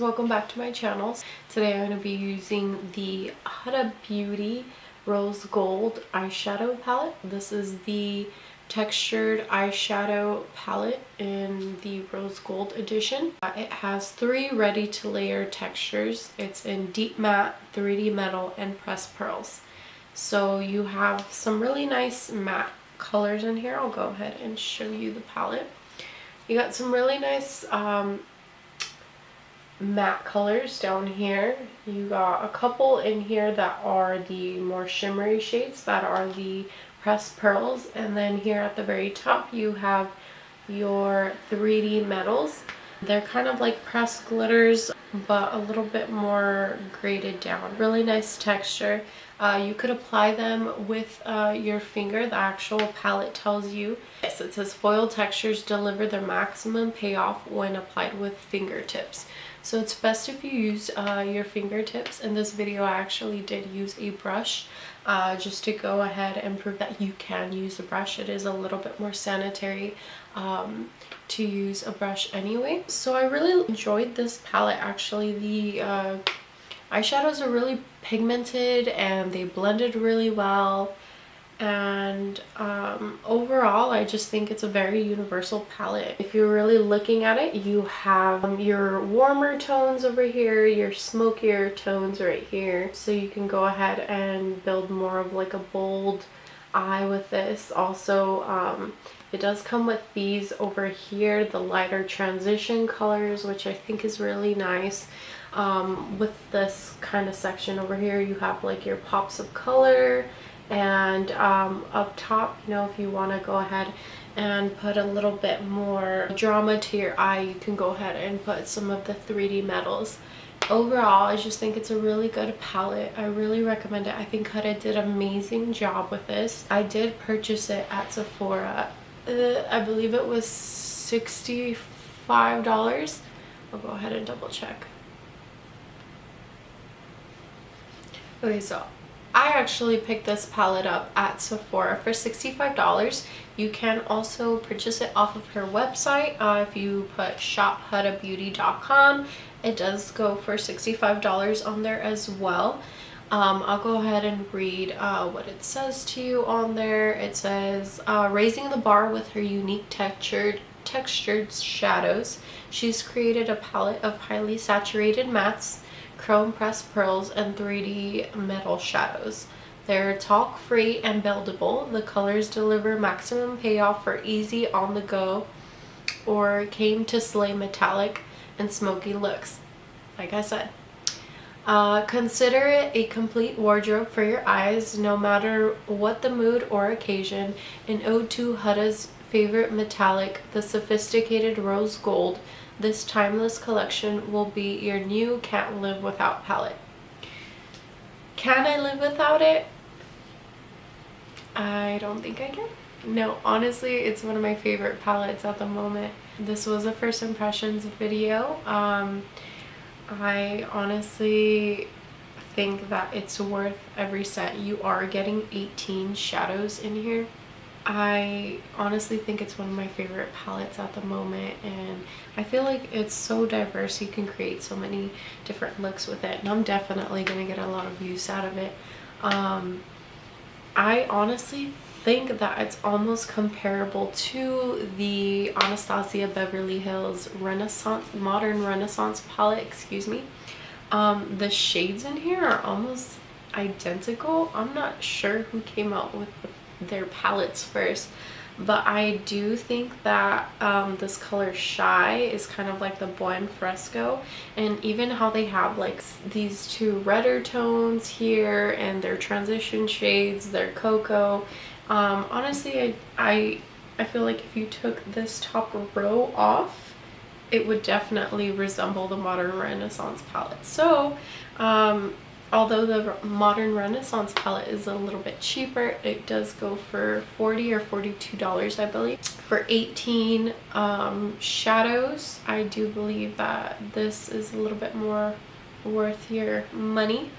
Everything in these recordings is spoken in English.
welcome back to my channel. Today I'm going to be using the Hudabeauty Rose Gold eyeshadow palette. This is the textured eyeshadow palette in the Rose Gold edition. It has 3 ready to layer textures. It's in deep matte, 3D metal, and pressed pearls. So you have some really nice matte colors in here. I'll go ahead and show you the palette. You got some really nice matte colors down here. You got a couple in here that are the more shimmery shades that are the pressed pearls, and then here at the very top you have your 3D metals. They're kind of like pressed glitters but a little bit more graded down. Really nice texture. You could apply them with your finger. The actual palette tells you. Yes, it says foil textures deliver their maximum payoff when applied with fingertips. So it's best if you use your fingertips. In this video I actually did use a brush just to go ahead and prove that you can use a brush. It is a little bit more sanitary to use a brush anyway. So I really enjoyed this palette actually. The eyeshadows are really pigmented and they blended really well, and overall I just think it's a very universal palette. If you're really looking at it, you have your warmer tones over here, your smokier tones right here, so you can go ahead and build more of like a bold eye with this. Also it does come with these over here, the lighter transition colors, which I think is really nice. With this kind of section over here you have like your pops of color, and up top, you know, if you want to go ahead and put a little bit more drama to your eye, you can go ahead and put some of the 3D metals. Overall I just think it's a really good palette. I really recommend it. I think Huda did an amazing job with this. I did purchase it at Sephora. I believe it was $65. I'll go ahead and double check. Okay, so I actually picked this palette up at Sephora for $65. You can also purchase it off of her website. If you put shophudabeauty.com, it does go for $65 on there as well. I'll go ahead and read what it says to you on there. It says, raising the bar with her unique textured shadows, she's created a palette of highly saturated mattes, chrome pressed pearls, and 3D metal shadows. They're talc free and buildable. The colors deliver maximum payoff for easy on the go or came to slay metallic and smoky looks. Like I said, consider it a complete wardrobe for your eyes, no matter what the mood or occasion. An ode to Huda's favorite metallic, the sophisticated rose gold, this timeless collection will be your new can't live without palette. Can I live without it? I don't think I can. No, honestly, it's one of my favorite palettes at the moment. This was a first impressions video. I honestly think that it's worth every cent. You are getting 18 shadows in here. I honestly think it's one of my favorite palettes at the moment, and I feel like it's so diverse. You can create so many different looks with it, and I'm definitely gonna get a lot of use out of it. I honestly think that it's almost comparable to the Anastasia Beverly Hills Modern Renaissance palette, excuse me. The shades in here are almost identical. I'm not sure who came out with their palettes first, but I do think that this color Shy is kind of like the Buen Fresco, and even how they have like these 2 redder tones here and their transition shades, their cocoa. Honestly, I feel like if you took this top row off, it would definitely resemble the Modern Renaissance palette. So although the Modern Renaissance palette is a little bit cheaper, it does go for $40 or $42, I believe. For 18 shadows, I do believe that this is a little bit more worth your money.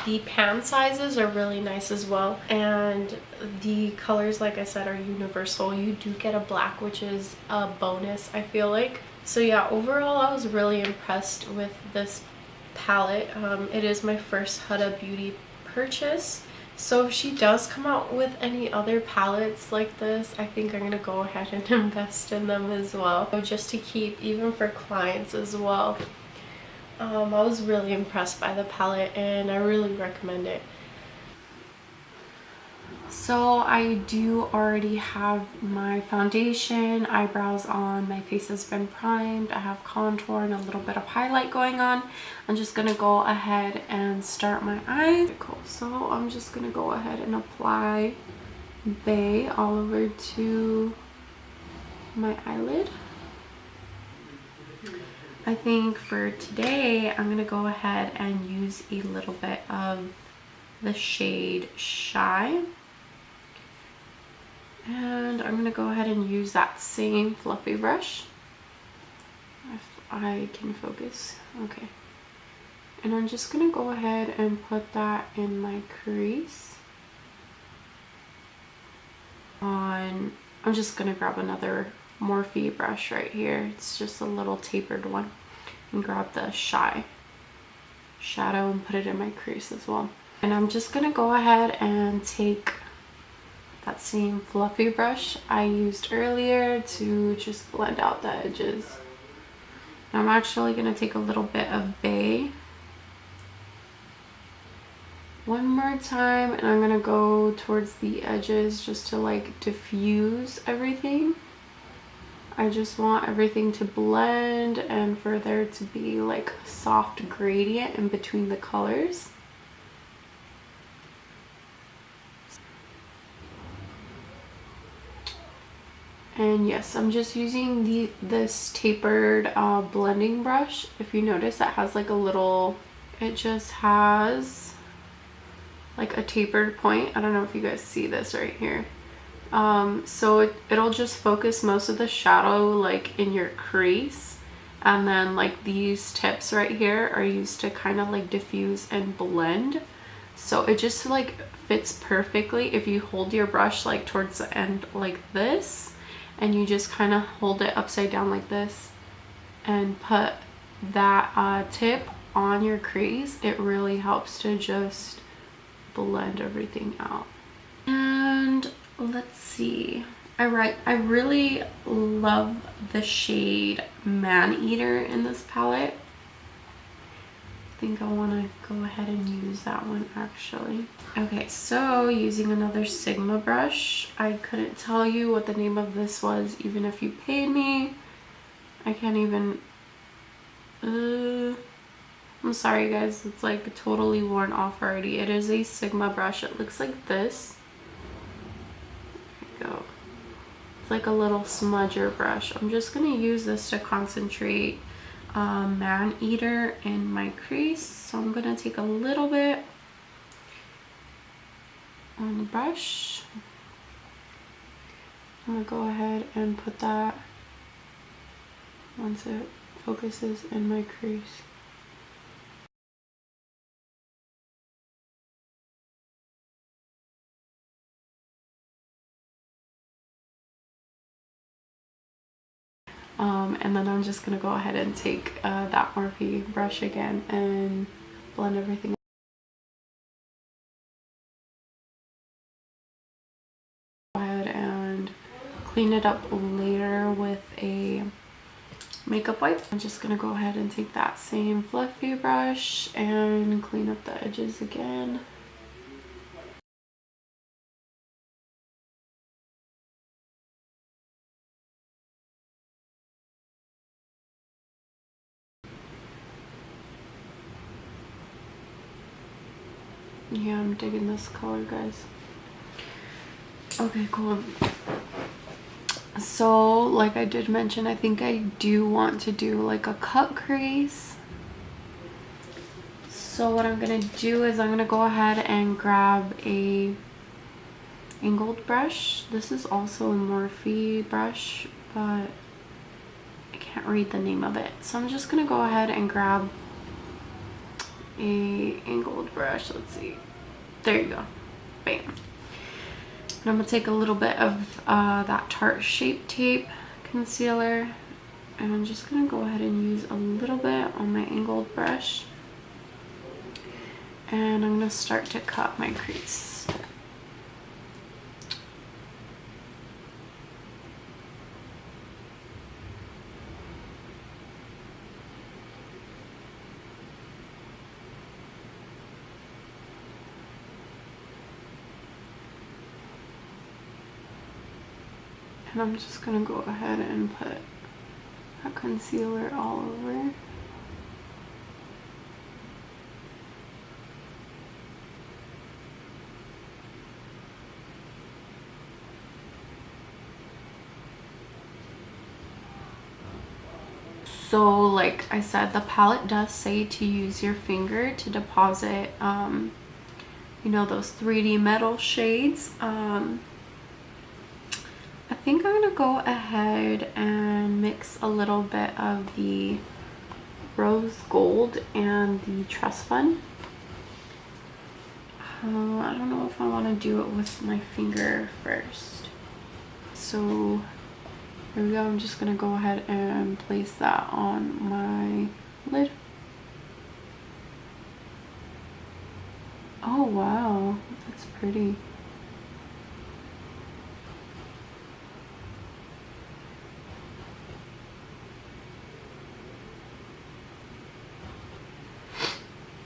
The pan sizes are really nice as well, and the colors, like I said, are universal. You do get a black, which is a bonus, I feel like. So yeah, overall I was really impressed with this palette. It is my first Hudabeauty purchase. So if she does come out with any other palettes like this, I think I'm gonna go ahead and invest in them as well. So just to keep, even for clients as well. I was really impressed by the palette and I really recommend it. So I do already have my foundation, eyebrows on, my face has been primed, I have contour and a little bit of highlight going on. I'm just gonna go ahead and start my eyes. Cool. So I'm just gonna go ahead and apply Bay all over to my eyelid. I think for today I'm gonna go ahead and use a little bit of the shade Shy. And I'm gonna go ahead and use that same fluffy brush. If I can focus, okay. And I'm just gonna go ahead and put that in my crease. I'm just gonna grab another Morphe brush right here. It's just a little tapered one. And grab the Shy shadow and put it in my crease as well. And I'm just gonna go ahead and take that same fluffy brush I used earlier to just blend out the edges. I'm actually going to take a little bit of Bay one more time, and I'm going to go towards the edges just to like diffuse everything. I just want everything to blend and for there to be like a soft gradient in between the colors. And yes, I'm just using this tapered blending brush. If you notice, that has like a little, it just has like a tapered point. I don't know if you guys see this right here. So it'll just focus most of the shadow like in your crease. And then like these tips right here are used to kind of like diffuse and blend. So it just like fits perfectly if you hold your brush like towards the end like this. And you just kind of hold it upside down like this and put that tip on your crease. It really helps to just blend everything out. And let's see, I really love the shade Man Eater in this palette. I think I want to go ahead and use that one actually. Okay, so using another Sigma brush. I couldn't tell you what the name of this was even if you paid me. I can't even, I'm sorry guys, it's like totally worn off already. It is a Sigma brush. It looks like this. There we go. It's like a little smudger brush. I'm just gonna use this to concentrate Man Eater in my crease. So I'm gonna take a little bit on the brush. I'm gonna go ahead and put that once it focuses in my crease. And then I'm just gonna go ahead and take that Morphe brush again and blend everything. Go ahead and clean it up later with a makeup wipe. I'm just gonna go ahead and take that same fluffy brush and clean up the edges again. Yeah, I'm digging this color, guys. Okay, cool. So like I did mention, I think I do want to do like a cut crease. So what I'm gonna do is I'm gonna go ahead and grab a angled brush. This is also a Morphe brush, but I can't read the name of it. So I'm just gonna go ahead and grab a angled brush. Let's see, there you go, bam. And I'm gonna take a little bit of that Tarte Shape Tape concealer And I'm just gonna go ahead and use a little bit on my angled brush. And I'm gonna start to cut my crease. And I'm just gonna go ahead and put a concealer all over. So like I said, the palette does say to use your finger to deposit, you know, those 3D metal shades. I think I'm gonna go ahead and mix a little bit of the rose gold and the trust fund. I don't know if I want to do it with my finger first. So here we go. I'm just gonna go ahead and place that on my lid. Oh wow, that's pretty.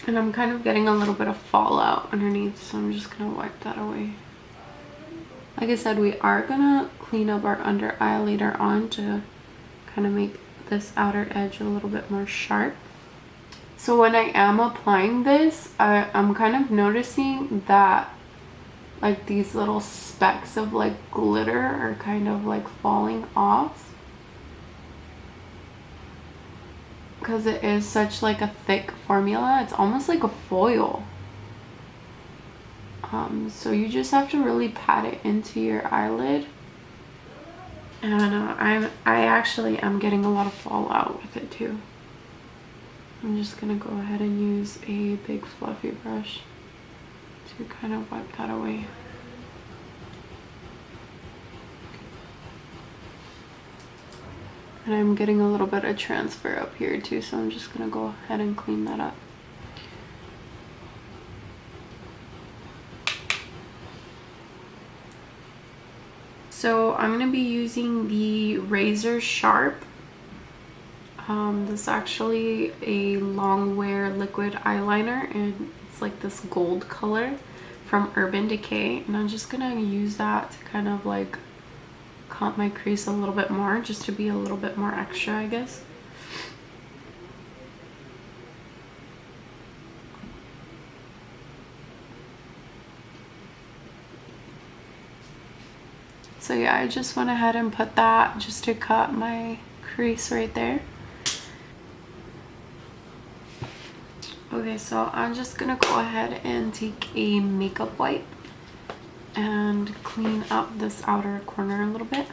And I'm kind of getting a little bit of fallout underneath, so I'm just gonna wipe that away. Like I said, we are gonna clean up our under eye later on to kind of make this outer edge a little bit more sharp. So when I am applying this, I'm kind of noticing that like these little specks of like glitter are kind of like falling off, because it is such like a thick formula. It's almost like a foil. So you just have to really pat it into your eyelid. And I actually am getting a lot of fallout with it too. I'm just gonna go ahead and use a big fluffy brush to kind of wipe that away. And I'm getting a little bit of transfer up here too, so I'm just gonna go ahead and clean that up. So I'm gonna be using the Razor Sharp. This is actually a long wear liquid eyeliner, and it's like this gold color from Urban Decay. And I'm just gonna use that to kind of like comp my crease a little bit more, just to be a little bit more extra, I guess. So yeah, I just went ahead and put that just to cut my crease right there. Okay, so I'm just gonna go ahead and take a makeup wipe and clean up this outer corner a little bit.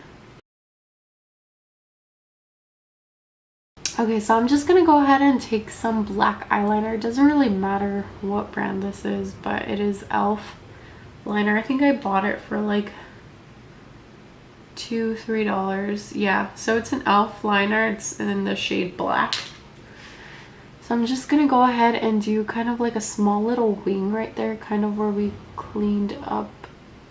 Okay, so I'm just gonna go ahead and take some black eyeliner. It doesn't really matter what brand this is, but it is e.l.f. liner. I think I bought it for like $2-3. Yeah, so it's an e.l.f. liner. It's in the shade black. So I'm just gonna go ahead and do kind of like a small little wing right there, kind of where we cleaned up.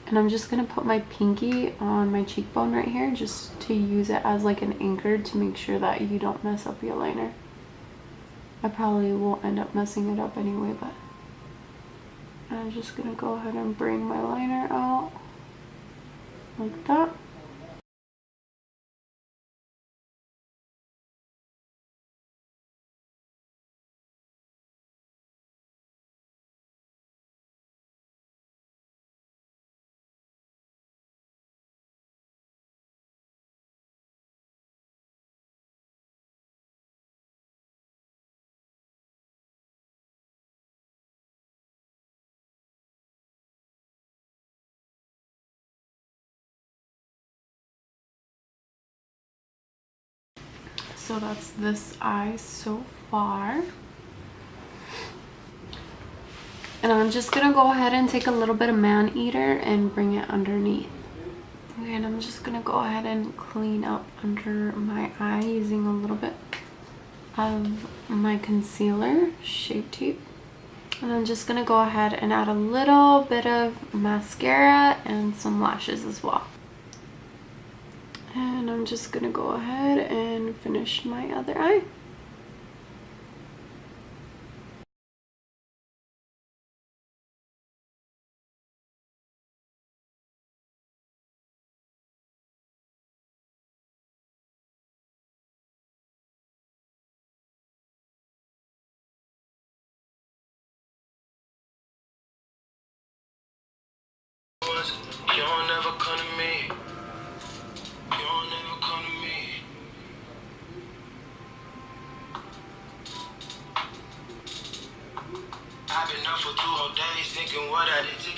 And I'm just gonna put my pinky on my cheekbone right here, just to use it as like an anchor to make sure that you don't mess up your liner. I probably will end up messing it up anyway, but I'm just gonna go ahead and bring my liner out like that. So that's this eye so far. And I'm just gonna go ahead and take a little bit of Man Eater and bring it underneath. Okay, and I'm just gonna go ahead and clean up under my eye using a little bit of my concealer, Shape Tape. And I'm just gonna go ahead and add a little bit of mascara and some lashes as well. And I'm just gonna go ahead and finish my other eye. You don't ever come to me. You don't ever come to me. I've been up for 2 whole days thinking what I did to